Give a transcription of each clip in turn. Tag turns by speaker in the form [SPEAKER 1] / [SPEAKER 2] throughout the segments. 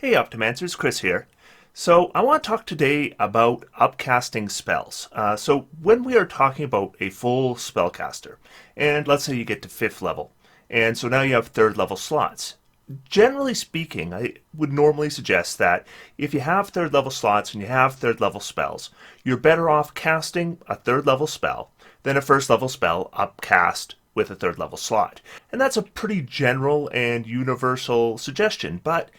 [SPEAKER 1] Hey Optimancers, Chris here. So I want to talk today about upcasting spells. So when we are talking about a full spellcaster, and let's say you get to 5th level, and so now you have 3rd level slots. Generally speaking, I would normally suggest that if you have 3rd level slots and you have 3rd level spells, you're better off casting a 3rd level spell than a 1st level spell upcast with a 3rd level slot. And that's a pretty general and universal suggestion, but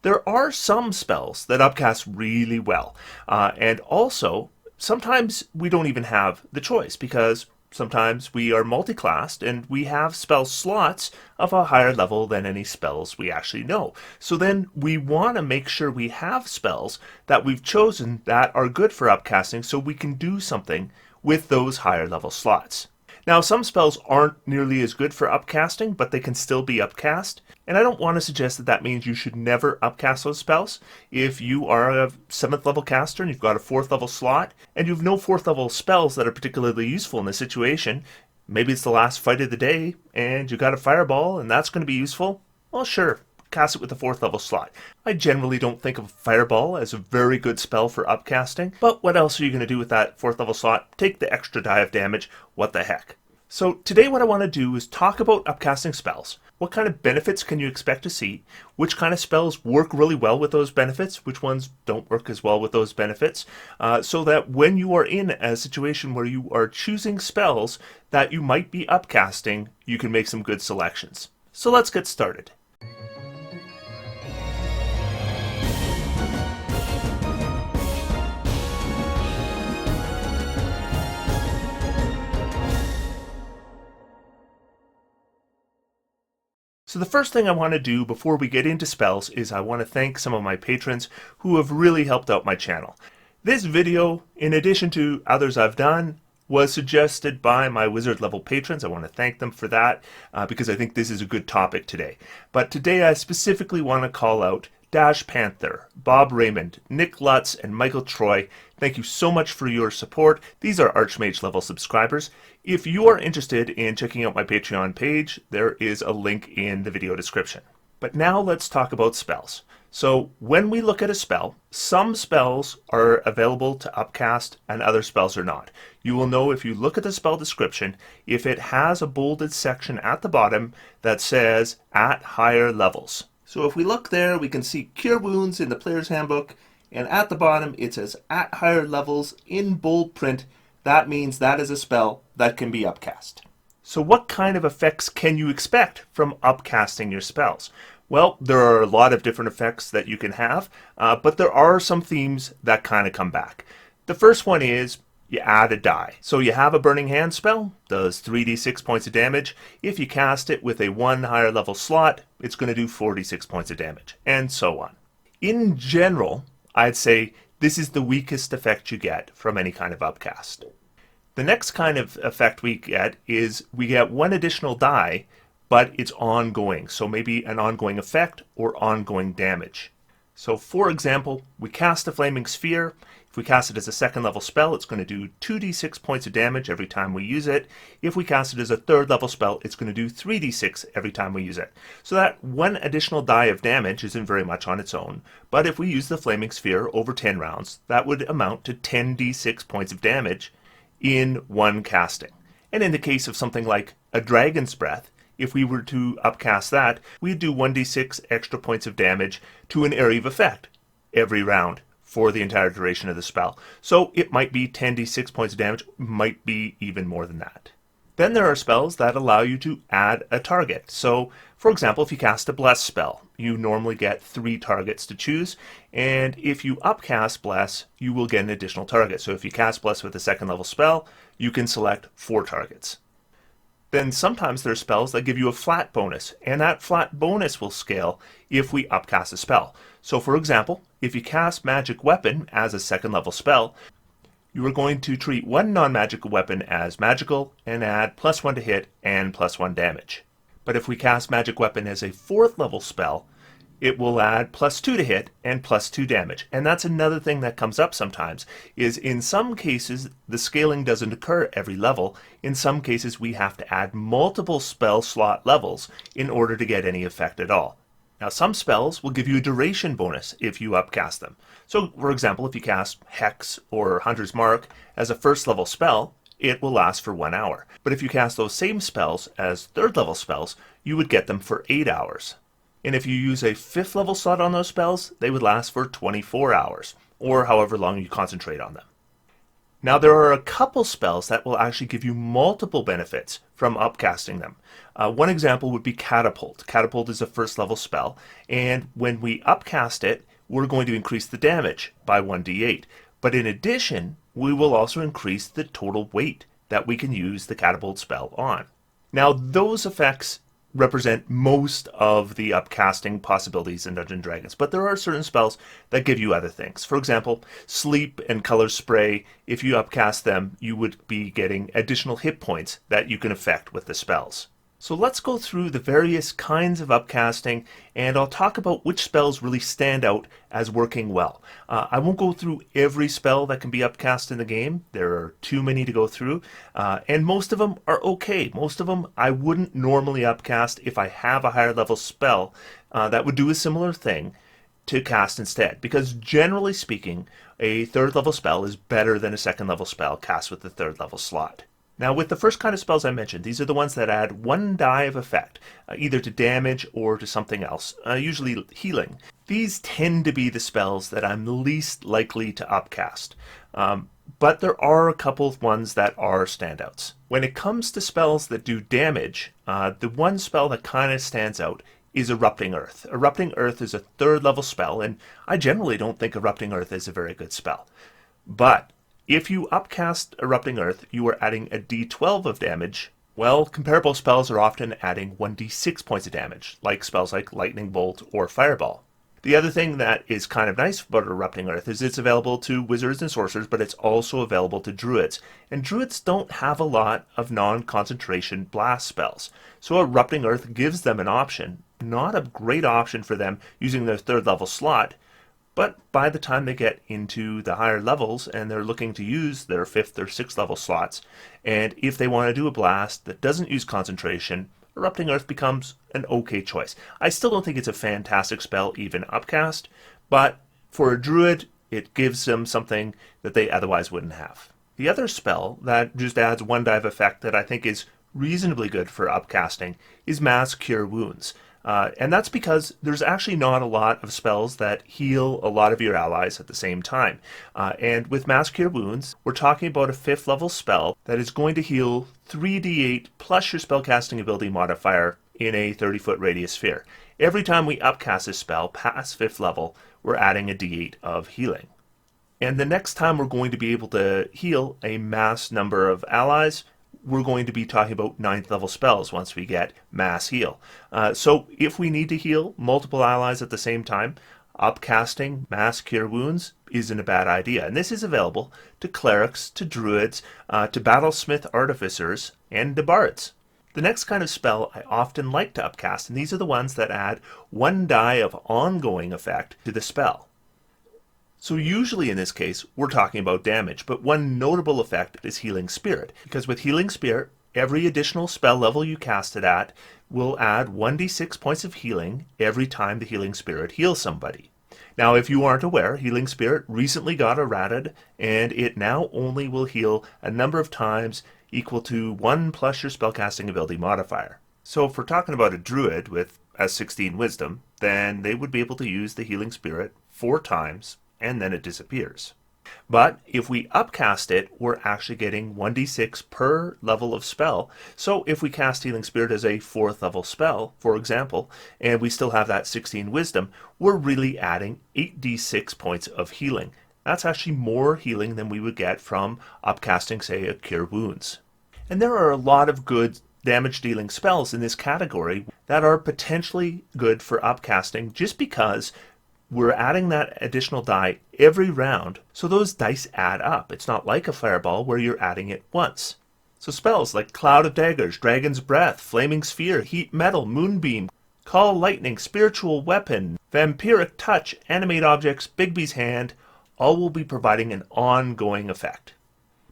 [SPEAKER 1] there are some spells that upcast really well. And also, sometimes we don't even have the choice because sometimes we are multi-classed and we have spell slots of a higher level than any spells we actually know. So then we want to make sure we have spells that we've chosen that are good for upcasting so we can do something with those higher level slots. Now, some spells aren't nearly as good for upcasting, but they can still be upcast. And I don't want to suggest that that means you should never upcast those spells. If you are a 7th level caster and you've got a 4th level slot, and you have no 4th level spells that are particularly useful in this situation, maybe it's the last fight of the day, and you got a fireball, and that's going to be useful, well, sure, cast it with the 4th level slot. I generally don't think of Fireball as a very good spell for upcasting, but what else are you going to do with that 4th level slot? Take the extra die of damage, what the heck. So today what I want to do is talk about upcasting spells. What kind of benefits can you expect to see? Which kind of spells work really well with those benefits? Which ones don't work as well with those benefits? So that when you are in a situation where you are choosing spells that you might be upcasting, you can make some good selections. So let's get started. So the first thing I want to do before we get into spells is I want to thank some of my patrons who have really helped out my channel. This video, in addition to others I've done, was suggested by my wizard level patrons. I want to thank them for that because I think this is a good topic today. But today I specifically want to call out Dash Panther, Bob Raymond, Nick Lutz, and Michael Troy. Thank you so much for your support. These are Archmage level subscribers. If you are interested in checking out my Patreon page, there is a link in the video description. But now let's talk about spells. So when we look at a spell, some spells are available to upcast and other spells are not. You will know if you look at the spell description if it has a bolded section at the bottom that says at higher levels. So if we look there, we can see Cure Wounds in the Player's Handbook, and at the bottom it says at higher levels in bold print. That means that is a spell that can be upcast. So what kind of effects can you expect from upcasting your spells? Well, there are a lot of different effects that you can have, but there are some themes that kind of come back. The first one is you add a die. So you have a Burning Hand spell, does 3d6 points of damage. If you cast it with a 1 higher level slot, it's going to do 46 points of damage, and so on. In general, I'd say this is the weakest effect you get from any kind of upcast. The next kind of effect we get is we get 1 additional die, but it's ongoing. So maybe an ongoing effect or ongoing damage. So for example, we cast a Flaming Sphere. If we cast it as a 2nd level spell, it's going to do 2d6 points of damage every time we use it. If we cast it as a 3rd level spell, it's going to do 3d6 every time we use it. So that 1 additional die of damage isn't very much on its own, but if we use the Flaming Sphere over 10 rounds, that would amount to 10d6 points of damage in one casting. And in the case of something like a Dragon's Breath, if we were to upcast that, we'd do 1d6 extra points of damage to an area of effect every round for the entire duration of the spell. So it might be 10d6 points of damage, might be even more than that. Then there are spells that allow you to add a target. So, for example, if you cast a Bless spell, you normally get 3 targets to choose, and if you upcast Bless, you will get an additional target. So if you cast Bless with a 2nd level spell, you can select 4 targets. Then sometimes there are spells that give you a flat bonus, and that flat bonus will scale if we upcast a spell. So for example, if you cast Magic Weapon as a 2nd level spell, you are going to treat 1 non-magical weapon as magical and add +1 to hit and +1 damage. But if we cast Magic Weapon as a 4th level spell, it will add +2 to hit and +2 damage. And that's another thing that comes up sometimes, is in some cases the scaling doesn't occur every level. In some cases we have to add multiple spell slot levels in order to get any effect at all. Now, some spells will give you a duration bonus if you upcast them. So, for example, if you cast Hex or Hunter's Mark as a first level spell, it will last for 1 hour. But if you cast those same spells as third level spells, you would get them for 8 hours. And if you use a 5th level slot on those spells, they would last for 24 hours, or however long you concentrate on them. Now, there are a couple spells that will actually give you multiple benefits from upcasting them. One example would be Catapult. Catapult is a first level spell, and when we upcast it, we're going to increase the damage by 1d8. But in addition, we will also increase the total weight that we can use the Catapult spell on. Now, those effects represent most of the upcasting possibilities in Dungeons & Dragons, but there are certain spells that give you other things. For example, Sleep and Color Spray, if you upcast them, you would be getting additional hit points that you can affect with the spells. So let's go through the various kinds of upcasting, and I'll talk about which spells really stand out as working well. I won't go through every spell that can be upcast in the game. There are too many to go through, and most of them are okay. Most of them I wouldn't normally upcast if I have a higher level spell that would do a similar thing to cast instead, because generally speaking, a third level spell is better than a second level spell cast with the third level slot. Now, with the first kind of spells I mentioned, these are the ones that add 1 die of effect, either to damage or to something else, usually healing. These tend to be the spells that I'm least likely to upcast, but there are a couple of ones that are standouts. When it comes to spells that do damage, the one spell that kind of stands out is Erupting Earth. Erupting Earth is a third level spell, and I generally don't think Erupting Earth is a very good spell. But if you upcast Erupting Earth, you are adding a d12 of damage. Well, comparable spells are often adding 1d6 points of damage, like spells like Lightning Bolt or Fireball. The other thing that is kind of nice about Erupting Earth is it's available to wizards and sorcerers, but it's also available to druids. And druids don't have a lot of non-concentration blast spells. So Erupting Earth gives them an option. Not a great option for them using their third level slot, but by the time they get into the higher levels and they're looking to use their 5th or 6th level slots, and if they want to do a blast that doesn't use concentration, Erupting Earth becomes an okay choice. I still don't think it's a fantastic spell, even upcast, but for a druid, it gives them something that they otherwise wouldn't have. The other spell that just adds 1 die of effect that I think is reasonably good for upcasting is Mass Cure Wounds. And that's because there's actually not a lot of spells that heal a lot of your allies at the same time. And with Mass Cure Wounds, we're talking about a 5th level spell that is going to heal 3d8 plus your spellcasting ability modifier in a 30-foot radius sphere. Every time we upcast this spell past 5th level, we're adding a d8 of healing. And the next time we're going to be able to heal a mass number of allies, we're going to be talking about 9th level spells once we get Mass Heal. So if we need to heal multiple allies at the same time, upcasting Mass Cure Wounds isn't a bad idea. And this is available to clerics, to druids, to battlesmith artificers, and to bards. The next kind of spell I often like to upcast, and these are the ones that add 1 die of ongoing effect to the spell. So usually in this case, we're talking about damage, but one notable effect is Healing Spirit, because with Healing Spirit, every additional spell level you cast it at will add 1d6 points of healing every time the Healing Spirit heals somebody. Now, if you aren't aware, Healing Spirit recently got errated, and it now only will heal a number of times equal to 1 plus your spellcasting ability modifier. So if we're talking about a druid with a 16 wisdom, then they would be able to use the Healing Spirit 4 times, and then it disappears. But if we upcast it, we're actually getting 1d6 per level of spell. So if we cast Healing Spirit as a 4th level spell, for example, and we still have that 16 wisdom, we're really adding 8d6 points of healing. That's actually more healing than we would get from upcasting, say, a Cure Wounds. And there are a lot of good damage dealing spells in this category that are potentially good for upcasting just because we're adding that additional die every round, so those dice add up. It's not like a Fireball where you're adding it once. So spells like Cloud of Daggers, Dragon's Breath, Flaming Sphere, Heat Metal, Moonbeam, Call Lightning, Spiritual Weapon, Vampiric Touch, Animate Objects, Bigby's Hand, all will be providing an ongoing effect.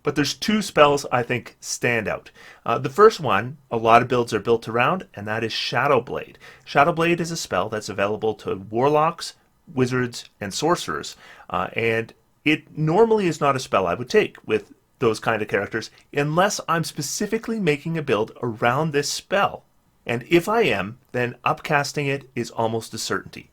[SPEAKER 1] But there's two spells I think stand out. The first one, a lot of builds are built around, and that is Shadow Blade. Shadow Blade is a spell that's available to warlocks, wizards, and sorcerers. And it normally is not a spell I would take with those kind of characters unless I'm specifically making a build around this spell. And if I am, then upcasting it is almost a certainty.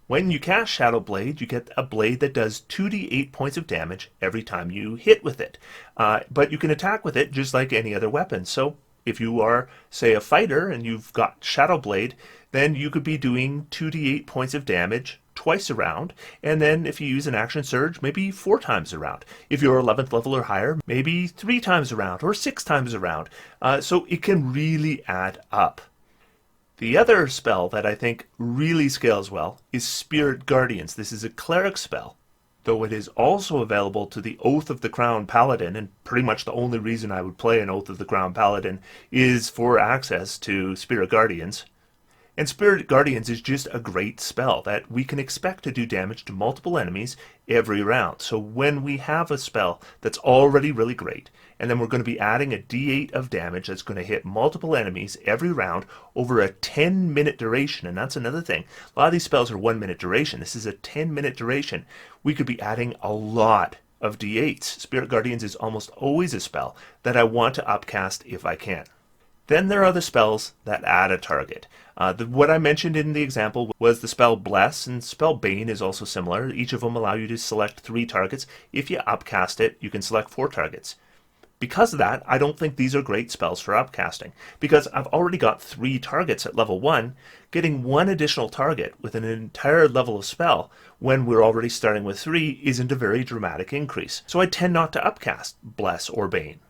[SPEAKER 1] When you cast Shadow Blade, you get a blade that does 2d8 points of damage every time you hit with it. But you can attack with it just like any other weapon. So if you are, say, a fighter and you've got Shadow Blade, then you could be doing 2d8 points of damage twice a round, and then if you use an action surge, maybe 4 times a round. If you're 11th level or higher, maybe 3 times a round or 6 times a round. So it can really add up. The other spell that I think really scales well is Spirit Guardians. This is a cleric spell, though it is also available to the Oath of the Crown Paladin, and pretty much the only reason I would play an Oath of the Crown Paladin is for access to Spirit Guardians. And Spirit Guardians is just a great spell that we can expect to do damage to multiple enemies every round. So when we have a spell that's already really great, and then we're going to be adding a d8 of damage that's going to hit multiple enemies every round over a 10-minute duration, and that's another thing. A lot of these spells are 1-minute duration. This is a 10-minute duration. We could be adding a lot of d8s. Spirit Guardians is almost always a spell that I want to upcast if I can. Then there are the spells that add a target. What I mentioned in the example was the spell Bless, and spell Bane is also similar. Each of them allow you to select 3 targets. If you upcast it, you can select 4 targets. Because of that, I don't think these are great spells for upcasting, because I've already got 3 targets at level 1. Getting 1 additional target with an entire level of spell when we're already starting with 3 isn't a very dramatic increase. So I tend not to upcast Bless or Bane.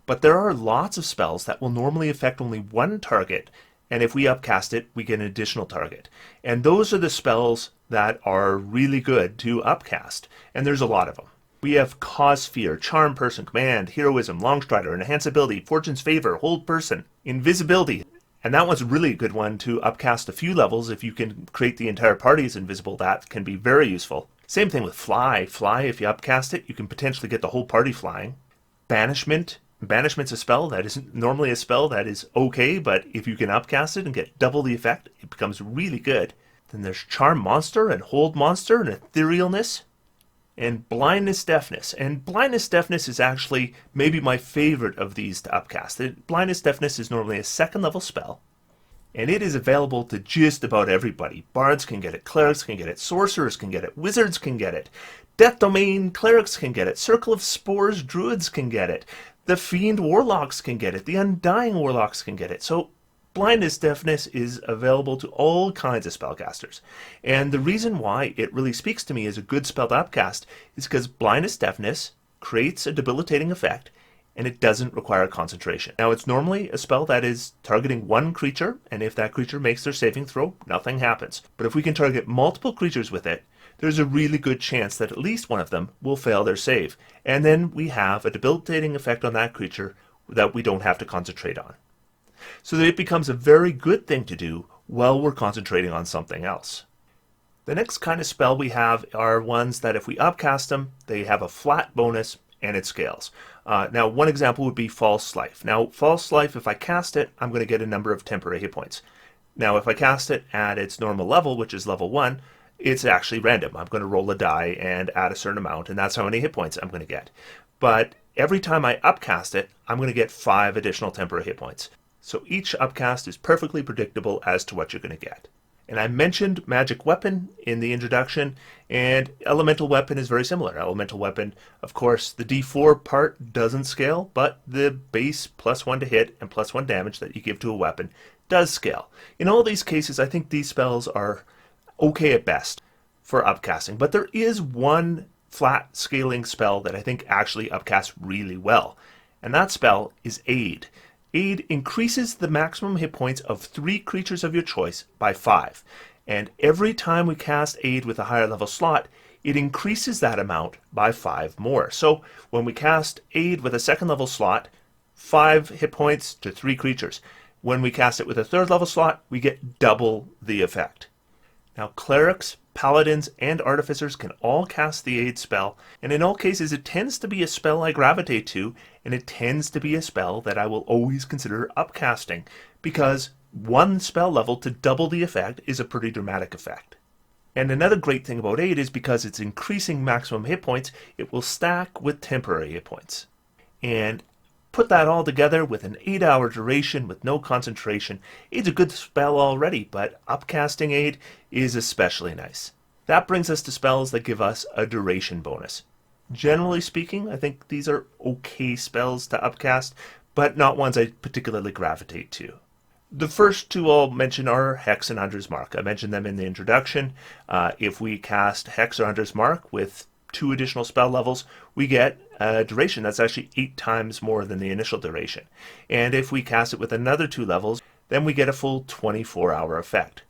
[SPEAKER 1] But there are lots of spells that will normally affect only 1 target, and if we upcast it, we get an additional target. And those are the spells that are really good to upcast, and there's a lot of them. We have Cause Fear, Charm Person, Command, Heroism, Longstrider, Enhance Ability, Fortune's Favor, Hold Person, Invisibility. And that one's a really good one to upcast a few levels. If you can create the entire party as invisible, that can be very useful. Same thing with Fly. Fly, if you upcast it, you can potentially get the whole party flying. Banishment. Banishment's a spell that isn't normally a spell that is okay, but if you can upcast it and get double the effect, it becomes really good. Then there's Charm Monster and Hold Monster and Etherealness and Blindness Deafness. And Blindness Deafness is actually maybe my favorite of these to upcast. Blindness Deafness is normally a 2nd level spell, and it is available to just about everybody. Bards can get it, clerics can get it, sorcerers can get it, wizards can get it, Death Domain clerics can get it, Circle of Spores druids can get it, the Fiend warlocks can get it, the Undying warlocks can get it. So Blindness Deafness is available to all kinds of spellcasters. And the reason why it really speaks to me as a good spell to upcast is because Blindness Deafness creates a debilitating effect, and it doesn't require concentration. Now, it's normally a spell that is targeting 1 creature, and if that creature makes their saving throw, nothing happens. But if we can target multiple creatures with it, there's a really good chance that at least one of them will fail their save. And then we have a debilitating effect on that creature that we don't have to concentrate on. So that it becomes a very good thing to do while we're concentrating on something else. The next kind of spell we have are ones that if we upcast them, they have a flat bonus and it scales. Now, one example would be False Life. Now, False Life, if I cast it, I'm going to get a number of temporary hit points. Now, if I cast it at its normal level, which is level 1, it's actually random. I'm going to roll a die and add a certain amount, and that's how many hit points I'm going to get. But every time I upcast it, I'm going to get 5 additional temporary hit points. So each upcast is perfectly predictable as to what you're going to get. And I mentioned Magic Weapon in the introduction, and Elemental Weapon is very similar. Elemental Weapon, of course, the D4 part doesn't scale, but the base +1 to hit and +1 damage that you give to a weapon does scale. In all these cases, I think these spells are okay at best for upcasting, but there is one flat scaling spell that I think actually upcasts really well, and that spell is Aid. Aid increases the maximum hit points of 3 creatures of your choice by 5, and every time we cast Aid with a higher level slot, it increases that amount by 5 more. So when we cast Aid with a 2nd level slot, 5 hit points to 3 creatures. When we cast it with a 3rd level slot, we get double the effect. Now, clerics paladins, and artificers can all cast the aid spell, and in all cases it tends to be a spell I gravitate to, and it tends to be a spell that I will always consider upcasting, because one spell level to double the effect is a pretty dramatic effect. And another great thing about aid is because it's increasing maximum hit points, it will stack with temporary hit points. And put that all together with an 8-hour duration with no concentration. Aid's a good spell already, but upcasting aid is especially nice. That brings us to spells that give us a duration bonus. Generally speaking, I think these are okay spells to upcast, but not ones I particularly gravitate to. The first two I'll mention are Hex and Hunter's Mark. I mentioned them in the introduction. If we cast Hex or Hunter's Mark with 2 additional spell levels, we get a duration that's actually 8 times more than the initial duration. And if we cast it with another 2 levels, then we get a full 24-hour effect.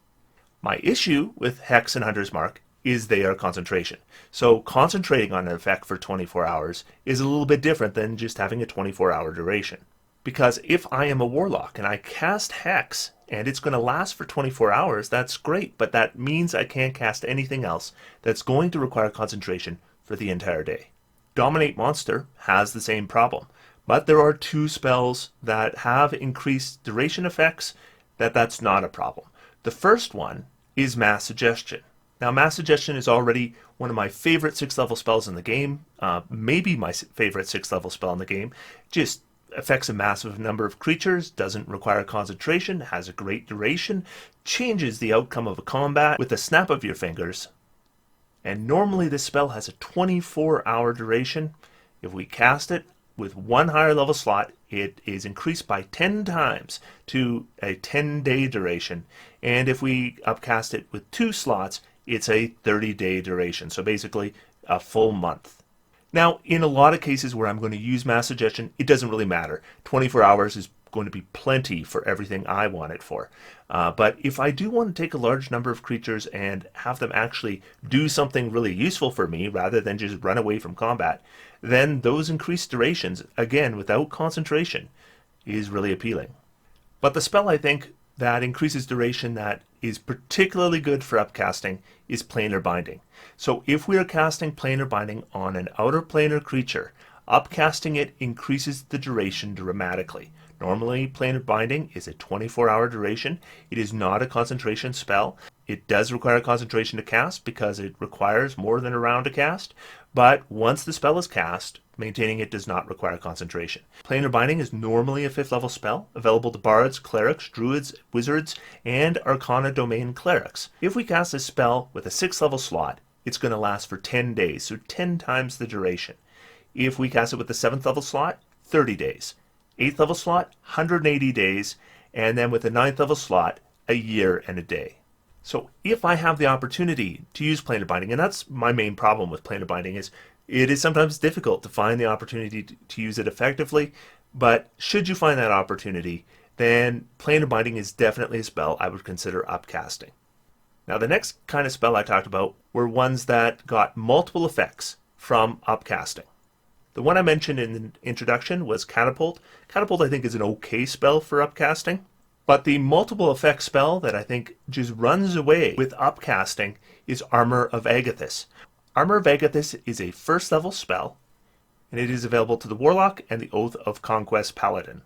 [SPEAKER 1] My issue with Hex and Hunter's Mark is they are concentration. So concentrating on an effect for 24 hours is a little bit different than just having a 24-hour duration. Because if I am a warlock and I cast Hex and it's going to last for 24 hours, that's great, but that means I can't cast anything else that's going to require concentration for the entire day. Dominate Monster has the same problem, but there are 2 spells that have increased duration effects that's not a problem. The first one is Mass Suggestion. Now, Mass Suggestion is already one of my favorite 6th level spells in the game, maybe my favorite 6th level spell in the game. Just affects a massive number of creatures, doesn't require concentration, has a great duration, changes the outcome of a combat with a snap of your fingers. And normally this spell has a 24-hour duration. If we cast it with 1 higher level slot, it is increased by 10 times to a 10-day duration. And if we upcast it with 2 slots, it's a 30-day duration. So basically a full month. Now, in a lot of cases where I'm going to use Mass Suggestion, it doesn't really matter. 24 hours is going to be plenty for everything I want it for. But if I do want to take a large number of creatures and have them actually do something really useful for me rather than just run away from combat, then those increased durations, again without concentration, is really appealing. But the spell I think that increases duration that is particularly good for upcasting is Planar Binding. So if we are casting Planar Binding on an outer planar creature, upcasting it increases the duration dramatically. Normally, Planar Binding is a 24-hour duration. It is not a concentration spell. It does require concentration to cast because it requires more than a round to cast, but once the spell is cast, maintaining it does not require concentration. Planar Binding is normally a 5th level spell, available to bards, clerics, druids, wizards, and Arcana Domain clerics. If we cast this spell with a 6th level slot, it's going to last for 10 days, so 10 times the duration. If we cast it with the 7th level slot, 30 days. 8th level slot, 180 days, and then with the 9th level slot, a year and a day. So if I have the opportunity to use Planar Binding, and that's my main problem with Planar Binding, is it is sometimes difficult to find the opportunity to use it effectively, but should you find that opportunity, then Planar Binding is definitely a spell I would consider upcasting. Now the next kind of spell I talked about were ones that got multiple effects from upcasting. The one I mentioned in the introduction was Catapult. Catapult I think is an okay spell for upcasting, but the multiple effect spell that I think just runs away with upcasting is Armor of Agathis. Armor of Agathis is a 1st level spell, and it is available to the Warlock and the Oath of Conquest Paladin.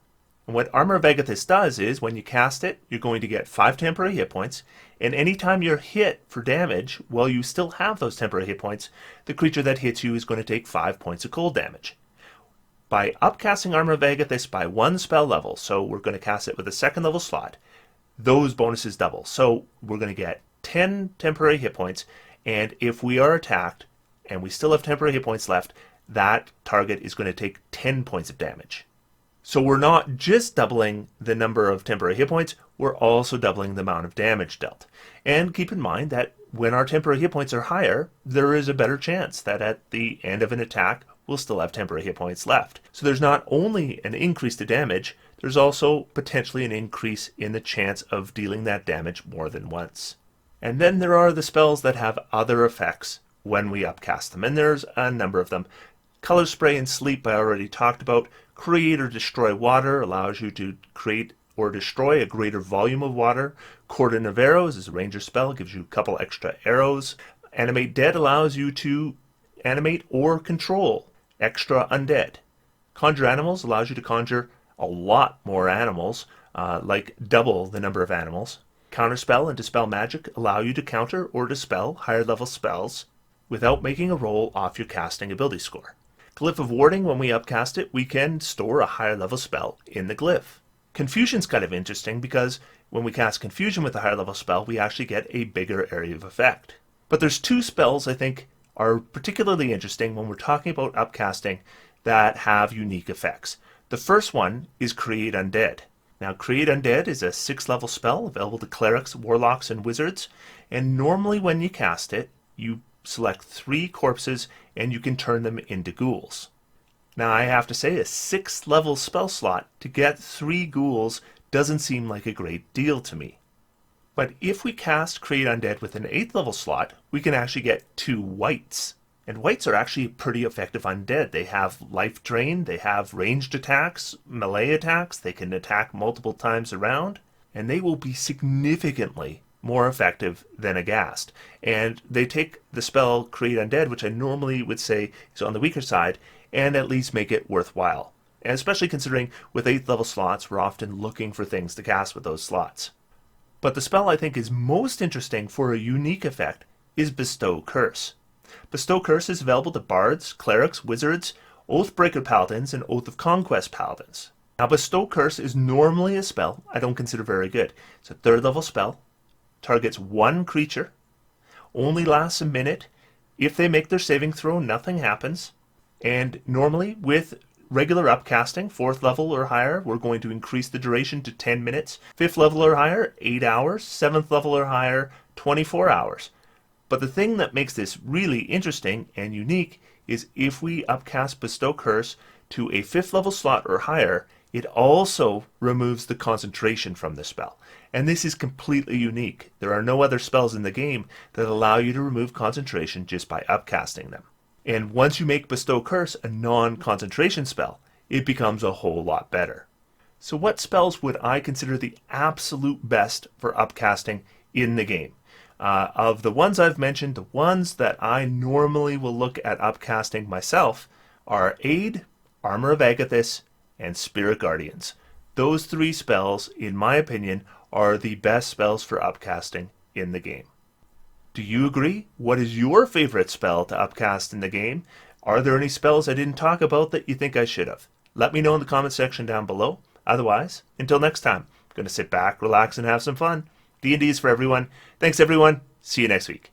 [SPEAKER 1] And what Armor of Agathis does is, when you cast it, you're going to get 5 temporary hit points, and anytime you're hit for damage, while you still have those temporary hit points, the creature that hits you is going to take 5 points of cold damage. By upcasting Armor of Agathis by 1 spell level, so we're going to cast it with a 2nd level slot, those bonuses double. So we're going to get 10 temporary hit points, and if we are attacked and we still have temporary hit points left, that target is going to take 10 points of damage. So we're not just doubling the number of temporary hit points, we're also doubling the amount of damage dealt. And keep in mind that when our temporary hit points are higher, there is a better chance that at the end of an attack, we'll still have temporary hit points left. So there's not only an increase to damage, there's also potentially an increase in the chance of dealing that damage more than once. And then there are the spells that have other effects when we upcast them, and there's a number of them. Color Spray and Sleep I already talked about. Create or Destroy Water allows you to create or destroy a greater volume of water. Cordon of Arrows is a ranger spell, gives you a couple extra arrows. Animate Dead allows you to animate or control extra undead. Conjure Animals allows you to conjure a lot more animals, like double the number of animals. Counterspell and Dispel Magic allow you to counter or dispel higher level spells without making a roll off your casting ability score. Glyph of Warding, when we upcast it, we can store a higher level spell in the glyph. Confusion's kind of interesting because when we cast Confusion with a higher level spell, we actually get a bigger area of effect. But there's two spells I think are particularly interesting when we're talking about upcasting that have unique effects. The first one is Create Undead. Now, Create Undead is a 6th level spell available to clerics, warlocks, and wizards, and normally when you cast it, you select 3 corpses and you can turn them into ghouls. Now, I have to say, a 6th level spell slot to get 3 ghouls doesn't seem like a great deal to me. But if we cast Create Undead with an 8th level slot, we can actually get 2 wights. And wights are actually pretty effective undead. They have life drain, they have ranged attacks, melee attacks, they can attack multiple times around, and they will be significantly more effective than Aghast. And they take the spell Create Undead, which I normally would say is on the weaker side, and at least make it worthwhile. And especially considering with 8th level slots, we're often looking for things to cast with those slots. But the spell I think is most interesting for a unique effect is Bestow Curse. Bestow Curse is available to bards, clerics, wizards, Oathbreaker paladins, and Oath of Conquest paladins. Now, Bestow Curse is normally a spell I don't consider very good. It's a 3rd level spell, targets 1 creature, only lasts a minute. If they make their saving throw, nothing happens. And normally with regular upcasting, 4th level or higher, we're going to increase the duration to 10 minutes. 5th level or higher, 8 hours. 7th level or higher, 24 hours. But the thing that makes this really interesting and unique is if we upcast Bestow Curse to a 5th level slot or higher, it also removes the concentration from the spell. And this is completely unique. There are no other spells in the game that allow you to remove concentration just by upcasting them. And once you make Bestow Curse a non-concentration spell, it becomes a whole lot better. So what spells would I consider the absolute best for upcasting in the game? Of the ones I've mentioned, the ones that I normally will look at upcasting myself are Aid, Armor of Agathis, and Spirit Guardians. Those 3 spells, in my opinion, are the best spells for upcasting in the game. Do you agree? What is your favorite spell to upcast in the game? Are there any spells I didn't talk about that you think I should have? Let me know in the comment section down below. Otherwise, until next time, I'm going to sit back, relax, and have some fun. D&D is for everyone. Thanks, everyone. See you next week.